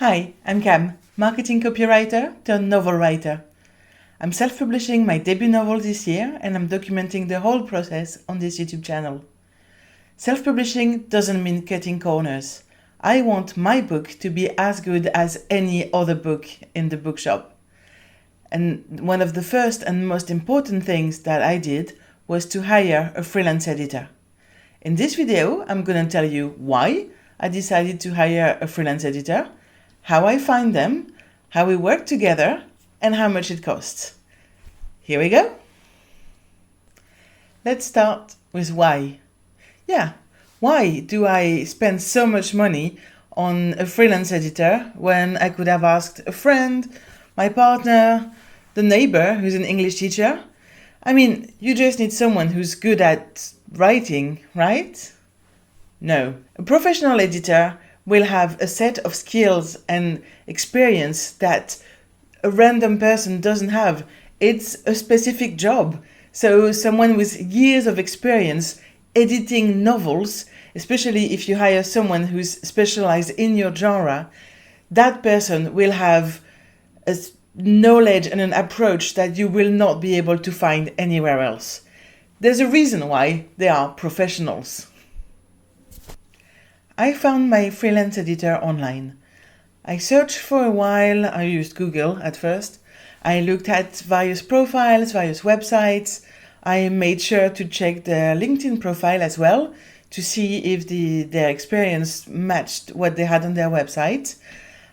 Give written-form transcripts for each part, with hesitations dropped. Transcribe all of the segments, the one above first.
Hi, I'm Cam, marketing copywriter turned novel writer. I'm self-publishing my debut novel this year and I'm documenting the whole process on this YouTube channel. Self-publishing doesn't mean cutting corners. I want my book to be as good as any other book in the bookshop. And one of the first and most important things that I did was to hire a freelance editor. In this video, I'm going to tell you why I decided to hire a freelance editor, how I find them, how we work together, and how much it costs. Here we go. Let's start with why. Why do I spend so much money on a freelance editor when I could have asked a friend, my partner, the neighbor who's an English teacher? I mean, you just need someone who's good at writing, right? No. A professional editor will have a set of skills and experience that a random person doesn't have. It's a specific job. So someone with years of experience editing novels, especially if you hire someone who's specialized in your genre, that person will have a knowledge and an approach that you will not be able to find anywhere else. There's a reason why they are professionals. I found my freelance editor online. I searched for a while. I used Google at first. I looked at various profiles, various websites. I made sure to check their LinkedIn profile as well to see if their experience matched what they had on their website.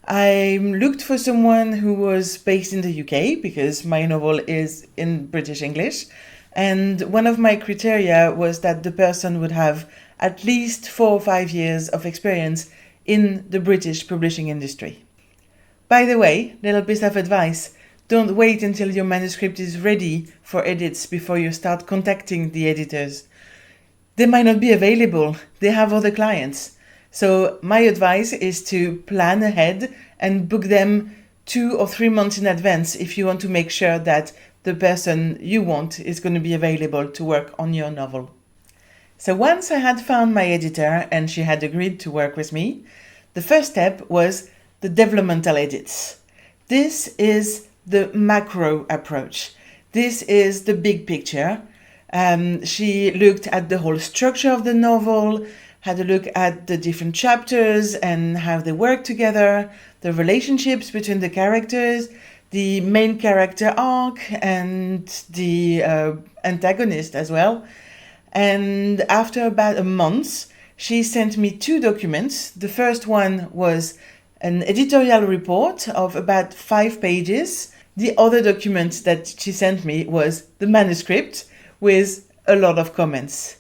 I looked for someone who was based in the UK because my novel is in British English. And one of my criteria was that the person would have at least 4 or 5 years of experience in the British publishing industry. By the way, little piece of advice, don't wait until your manuscript is ready for edits before you start contacting the editors. They might not be available, they have other clients. So my advice is to plan ahead and book them 2 or 3 months in advance if you want to make sure that the person you want is going to be available to work on your novel. So once I had found my editor and she had agreed to work with me, the first step was the developmental edits. This is the macro approach. This is the big picture. She looked at the whole structure of the novel, had a look at the different chapters and how they work together, the relationships between the characters, the main character arc and the antagonist as well. And after about a month, she sent me 2 documents. The first one was an editorial report of about 5 pages. The other document that she sent me was the manuscript with a lot of comments.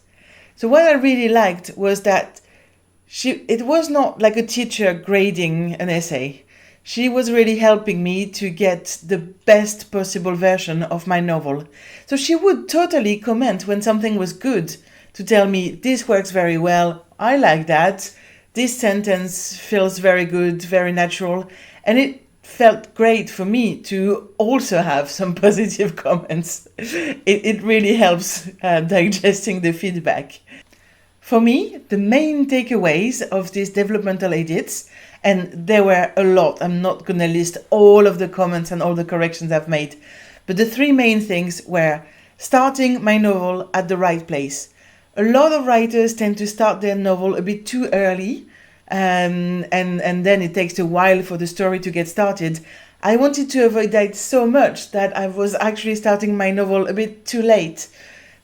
So what I really liked was that it was not like a teacher grading an essay. She was really helping me to get the best possible version of my novel. So she would totally comment when something was good to tell me, this works very well, I like that, this sentence feels very good, very natural. And it felt great for me to also have some positive comments. It really helps digesting the feedback. For me, the main takeaways of these developmental edits, and there were a lot, I'm not going to list all of the comments and all the corrections I've made, but the 3 main things were starting my novel at the right place. A lot of writers tend to start their novel a bit too early, and then it takes a while for the story to get started. I wanted to avoid that so much that I was actually starting my novel a bit too late.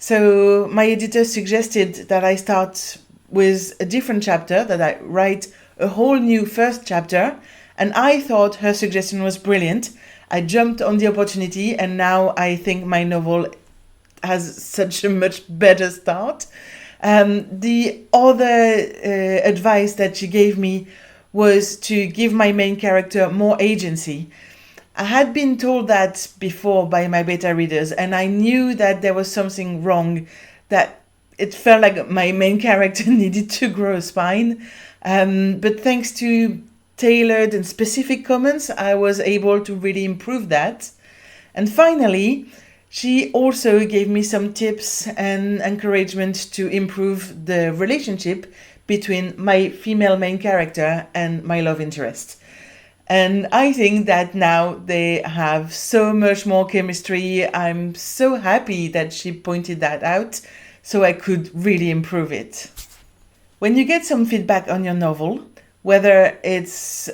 So my editor suggested that I start with a different chapter, that I write a whole new first chapter, and I thought her suggestion was brilliant. I jumped on the opportunity and now I think my novel has such a much better start. The other advice that she gave me was to give my main character more agency. I had been told that before by my beta readers, and I knew that there was something wrong, that it felt like my main character needed to grow a spine. But thanks to tailored and specific comments, I was able to really improve that. And finally, she also gave me some tips and encouragement to improve the relationship between my female main character and my love interest. And I think that now they have so much more chemistry. I'm so happy that she pointed that out so I could really improve it. When you get some feedback on your novel, whether it's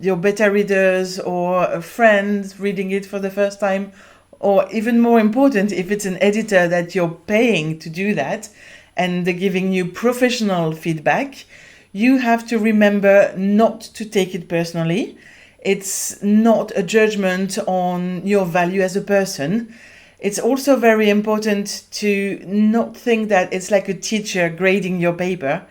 your beta readers or a friend reading it for the first time, or even more important, if it's an editor that you're paying to do that and they're giving you professional feedback, you have to remember not to take it personally. It's not a judgment on your value as a person. It's also very important to not think that it's like a teacher grading your paper.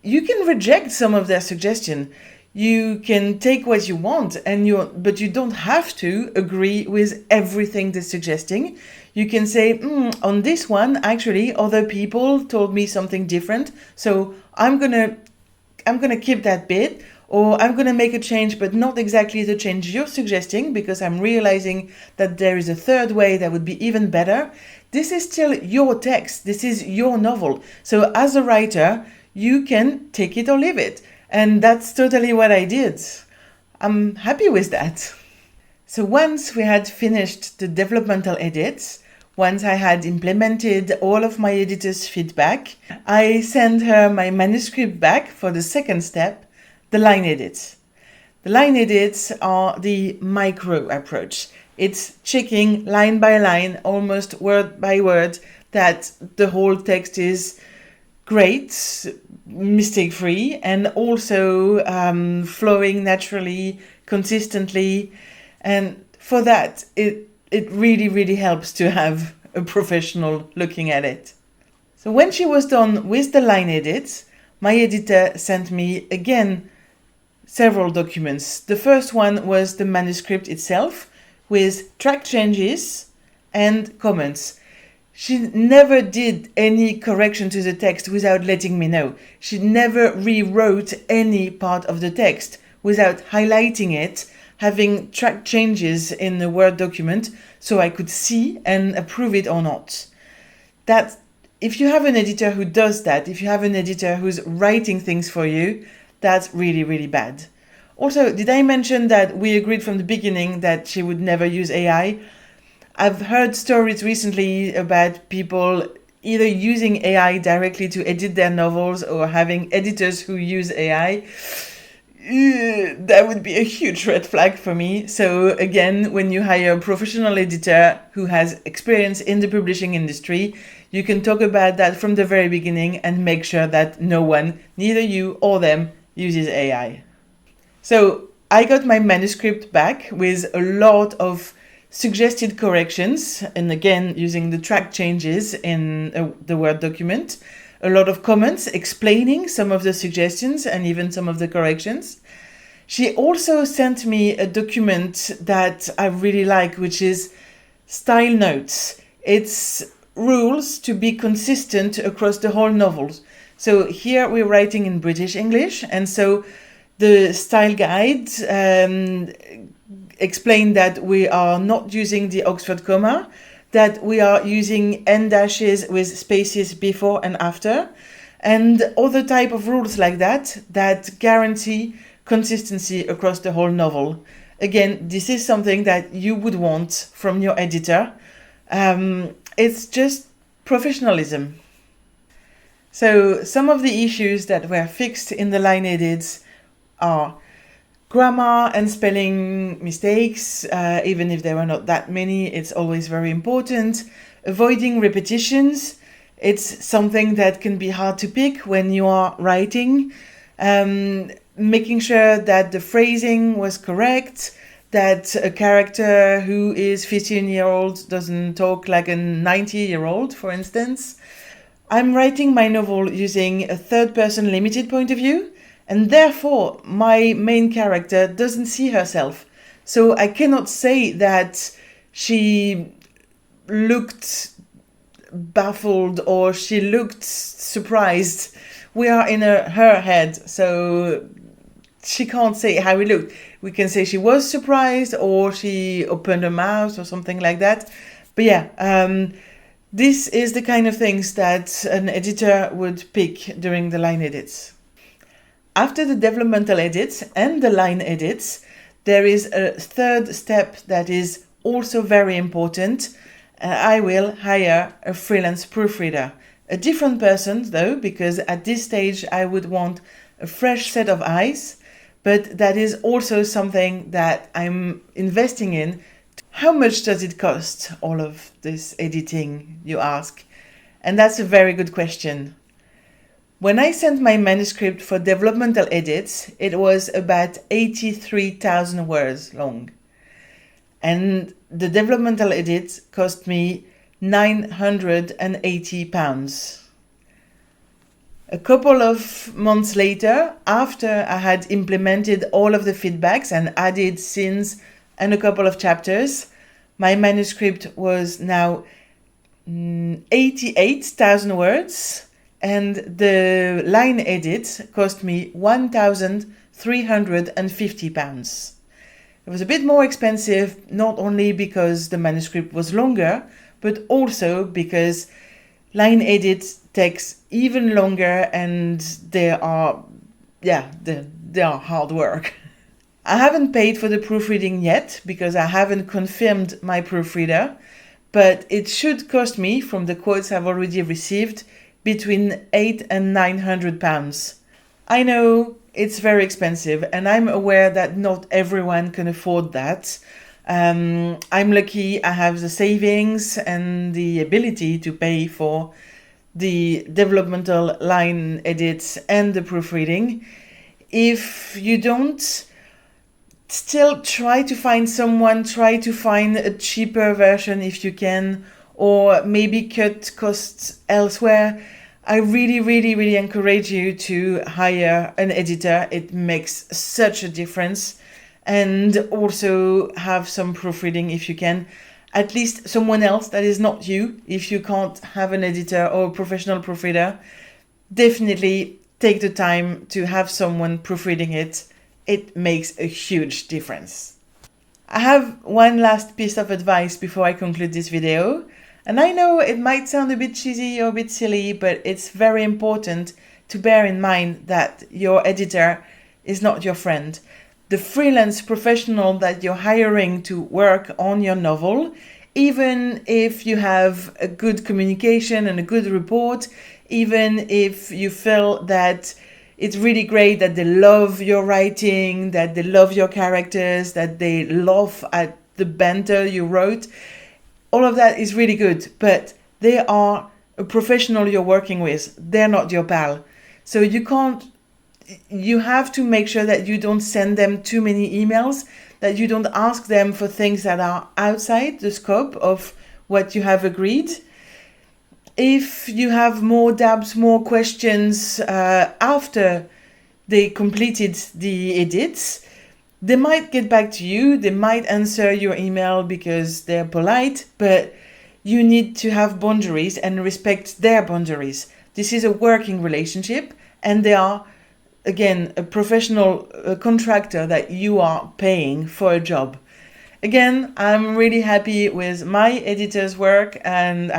You can reject some of their suggestion. You can take what you want, but you don't have to agree with everything they're suggesting. You can say, on this one, actually, other people told me something different, so I'm gonna keep that bit, or I'm gonna make a change, but not exactly the change you're suggesting, because I'm realizing that there is a third way that would be even better. This is still your text. This is your novel. So as a writer, you can take it or leave it. And that's totally what I did. I'm happy with that. So once we had finished the developmental edits, once I had implemented all of my editor's feedback, I sent her my manuscript back for the second step, the line edits. The line edits are the micro approach. It's checking line by line, almost word by word, that the whole text is great, mistake-free, and also flowing naturally, consistently. And for that, it really, really helps to have a professional looking at it. So when she was done with the line edits, my editor sent me again several documents. The first one was the manuscript itself with track changes and comments. She never did any correction to the text without letting me know. She never rewrote any part of the text without highlighting it, having track changes in the Word document so I could see and approve it or not. That, if you have an editor who does that, if you have an editor who's writing things for you, that's really, really bad. Also, did I mention that we agreed from the beginning that she would never use AI? I've heard stories recently about people either using AI directly to edit their novels or having editors who use AI. That would be a huge red flag for me. So again, when you hire a professional editor who has experience in the publishing industry, you can talk about that from the very beginning and make sure that no one, neither you or them, uses AI. So I got my manuscript back with a lot of suggested corrections, and again using the track changes in the Word document, a lot of comments explaining some of the suggestions and even some of the corrections. She also sent me a document that I really like, which is style notes. It's rules to be consistent across the whole novel. So here we're writing in British English, and so the style guide explain that we are not using the Oxford comma, that we are using n dashes with spaces before and after, and other type of rules like that guarantee consistency across the whole novel. Again, this is something that you would want from your editor. It's just professionalism. So some of the issues that were fixed in the line edits are grammar and spelling mistakes, even if there were not that many, it's always very important. Avoiding repetitions, it's something that can be hard to pick when you are writing. Making sure that the phrasing was correct, that a character who is 15-year-old doesn't talk like a 90-year-old, for instance. I'm writing my novel using a third-person limited point of view, and therefore my main character doesn't see herself. So I cannot say that she looked baffled or she looked surprised. We are in her head, so she can't say how we looked. We can say she was surprised or she opened her mouth or something like that. But yeah, this is the kind of things that an editor would pick during the line edits. After the developmental edits and the line edits, there is a third step that is also very important. I will hire a freelance proofreader. A different person though, because at this stage I would want a fresh set of eyes, but that is also something that I'm investing in. How much does it cost, all of this editing, you ask? And that's a very good question. When I sent my manuscript for developmental edits, it was about 83,000 words long. And the developmental edit cost me £980. A couple of months later, after I had implemented all of the feedbacks and added scenes and a couple of chapters, my manuscript was now 88,000 words, and the line edit cost me £1,350. It was a bit more expensive, not only because the manuscript was longer, but also because line edit takes even longer and they are hard work. I haven't paid for the proofreading yet because I haven't confirmed my proofreader, but it should cost me, from the quotes I've already received, between £800 and £900. I know it's very expensive, and I'm aware that not everyone can afford that. I'm lucky I have the savings and the ability to pay for the developmental line edits and the proofreading. If you don't, still try to find a cheaper version if you can, or maybe cut costs elsewhere. I really encourage you to hire an editor. It makes such a difference. And also have some proofreading if you can. At least someone else that is not you. If you can't have an editor or a professional proofreader, definitely take the time to have someone proofreading it. It makes a huge difference. I have one last piece of advice before I conclude this video. And I know it might sound a bit cheesy or a bit silly, but it's very important to bear in mind that your editor is not your friend. The freelance professional that you're hiring to work on your novel, even if you have a good communication and a good report, even if you feel that it's really great, that they love your writing, that they love your characters, that they laugh at the banter you wrote, all of that is really good, but they are a professional you're working with. They're not your pal. So you have to make sure that you don't send them too many emails, that you don't ask them for things that are outside the scope of what you have agreed. If you have more doubts, more questions after they completed the edits, they might get back to you, they might answer your email because they're polite, but you need to have boundaries and respect their boundaries. This is a working relationship, and they are, again, a professional contractor that you are paying for a job. Again, I'm really happy with my editor's work and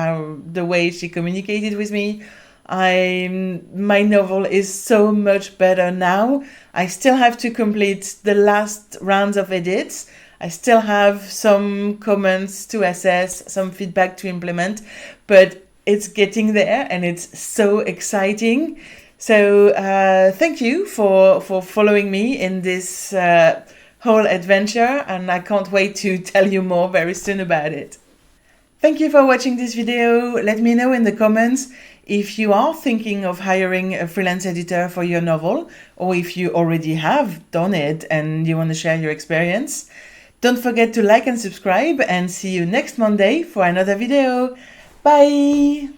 the way she communicated with me. My novel is so much better now. I still have to complete the last rounds of edits. I still have some comments to assess, some feedback to implement, but it's getting there and it's so exciting. So thank you for following me in this whole adventure, and I can't wait to tell you more very soon about it. Thank you for watching this video. Let me know in the comments if you are thinking of hiring a freelance editor for your novel, or if you already have done it and you want to share your experience. Don't forget to like and subscribe, and see you next Monday for another video. Bye!